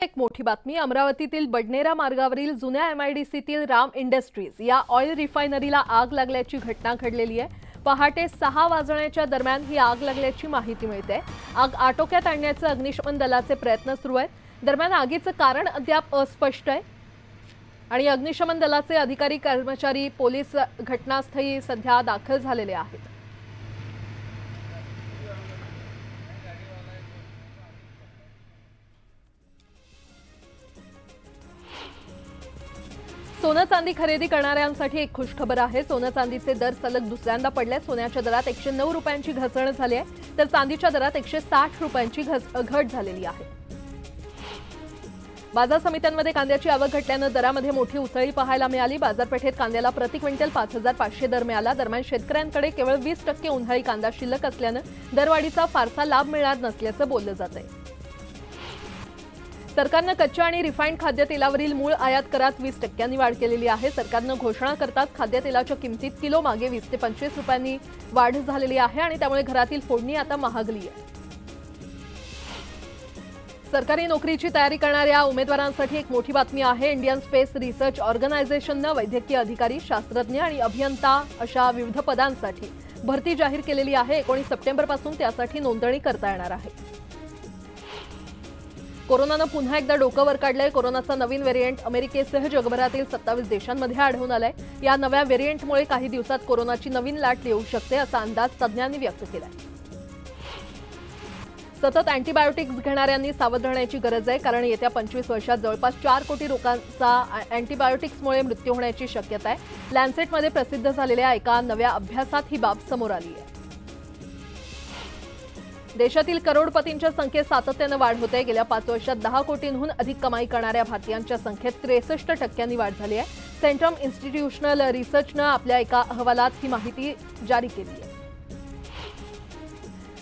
एक मोठी बातमी अमरावतीतील बडनेरा मार्गावरील जुन्या एमआयडीसीतील राम इंडस्ट्रीज या ऑइल रिफायनरीला आग लागल्याची घटना घडलेली आहे। पहाटे 6 वाजण्याच्या दरम्यान ही आग लागल्याची माहिती मिळते। आग आटोक्यात आणण्याचे अग्निशमन दलाचे प्रयत्न सुरू आहेत। दरम्यान आगीचे कारण अद्याप अस्पष्ट आहे आणि अग्निशमन दलाचे अधिकारी कर्मचारी पोलीस घटनास्थळी सध्या दाखल झालेले आहेत। सोनं चांदी खरेदी करणाऱ्यांसाठी एक खुशखबर आहे। सोनं चांदीचे दर सलग दुसऱ्यांदा पडले। सोन्याच्या दरात 109 रुपयांची घसरण झाली आहे, तर चांदीच्या दरात 160 रुपयांची घट झालेली आहे। बाजार समित्यांमध्ये कांद्याची आवक घटल्याने दरामध्ये मोठी उसळी पाहायला मिळाली। बाजारपेठेत कांद्याला प्रति क्विंटल 5500 दर मिळाला। दरम्यान शेतकऱ्यांकडे केवळ 20% उन्हाळी कांदा शिल्लक असल्याने दरवाढीचा फारसा लाभ मिळणार नसल्याचं बोललं जातंय। सरकारने कच्च्या आणि रिफाइंड खाद्यतेलावरील मूळ आयात करात 20% वाढ केलेली आहे। सरकारने घोषणा करताच खाद्यतेलाच्या किमतीत किलो मागे 20 ते 25 रुपयांनी वाढ झालेली आहे आणि त्यामुळे घरातील फोडणी आता महागली आहे। सरकारी नोकरीची तयारी करणाऱ्या उमेदवारांसाठी एक मोठी बातमी आहे। इंडियन स्पेस रिसर्च ऑर्गनायझेशनने वैद्यकीय अधिकारी, शास्त्रज्ञ आणि अभियंता अशा विविध पदांसाठी भरती जाहीर केलेली आहे। 19 सप्टेंबरपासून त्यासाठी नोंदणी करता येणार आहे। कोरोनाने पुन्हा एकदा डोकं वर काढलंय। कोरोनाचा नवीन व्हेरिएंट अमेरिकेसह जगभरातील 27 देशांमध्ये आढळून आलाय। या नव्या व्हेरिएंटमुळे काही दिवसात कोरोनाची नवीन लाट येऊ शकते असा अंदाज तज्ज्ञांनी व्यक्त केलाय। सतत अँटीबायोटिक्स घेणाऱ्यांनी सावध राहण्याची गरज आहे, कारण येत्या 25 वर्षात जवळपास 4 कोटी लोकांचा अँटीबायोटिक्समुळे मृत्यू होण्याची शक्यता आहे। लॅन्सेटमध्ये प्रसिद्ध झालेल्या एका नव्या अभ्यासात ही बाब समोर आली आहे। देशातील करोडपतींच्या संख्येत सातत्याने वाढ होते। गेल्या 5 वर्षात 10 कोटींहून अधिक कमाई करणाऱ्या भारतीयांच्या संख्येत 63% वाढ झाली आहे। सेंट्रम इन्स्टिट्यूशनल रिसर्चने आपल्या एका अहवालात ही माहिती जारी केली आहे।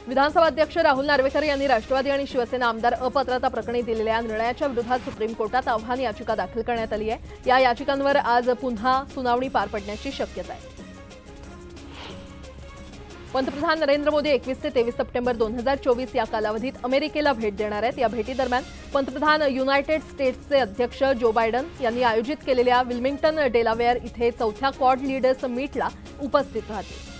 विधानसभा अध्यक्ष राहुल नार्वेकर यांनी राष्ट्रवादी आणि शिवसेना आमदार अपात्रता प्रकरणी दिलेल्या निर्णयाच्या विरोधात सुप्रीम कोर्टात आव्हान याचिका दाखल करण्यात आली आहे। या याचिकांवर आज पुन्हा सुनावणी पार पडण्याची शक्यता आहे। पंतप्रधान नरेंद्र मोदी 21 ते 23 सप्टेंबर 2024 या कालावधीत अमेरिकेला भेट देणार आहेत। या भेटीदरम्यान पंतप्रधान युनायटेड स्टेट्सचे अध्यक्ष जो बायडन यांनी आयोजित केलेल्या विल्मिंग्टन डेलावेअर इथे 4थ्या क्वाड लीडर्स मीटला उपस्थित राहतील।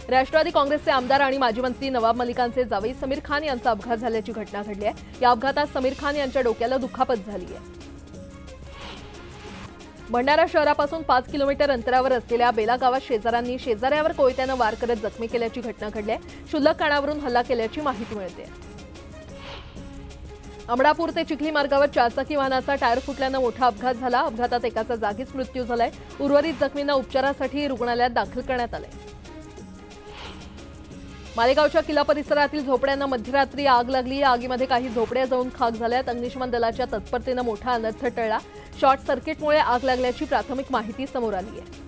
राष्ट्रवादी काँग्रेसचे आमदार आणि माजी मंत्री नवाब मलिकांचे जावई समीर खान यांचा अपघात झाल्याची घटना घडली आहे। या अपघातात समीर खान यांच्या डोक्याला दुखापत झाली आहे। भंडारा शहरापासून 5 किलोमीटर अंतरावर असलेल्या बेला गावात शेजाऱ्यांनी शेजाऱ्यावर कोयत्याने वार करत जखमी केल्याची घटना घडली आहे। क्षुल्लक कारणावरून हल्ला केल्याची माहिती मिळते। अमडापूर ते चिखली मार्गावर 4 चाकी वाहनाचा टायर फुटल्याने मोठा अपघात झाला। अपघातात एकाचा जागीच मृत्यू झालाय। उर्वरित जखमींना उपचारासाठी रुग्णालयात दाखल करण्यात आले। मालेगावच्या किल्ला परिसरातील झोपड्यांना मध्यरात्री आग लागली। या आगीमध्ये काही झोपड्या जळून खाक झाल्यात। अग्निशमन दलाच्या तत्परतेने मोठा अनर्थ टळला। शॉर्ट सर्किटमुळे आग लागल्याची प्राथमिक माहिती समोर आली आहे।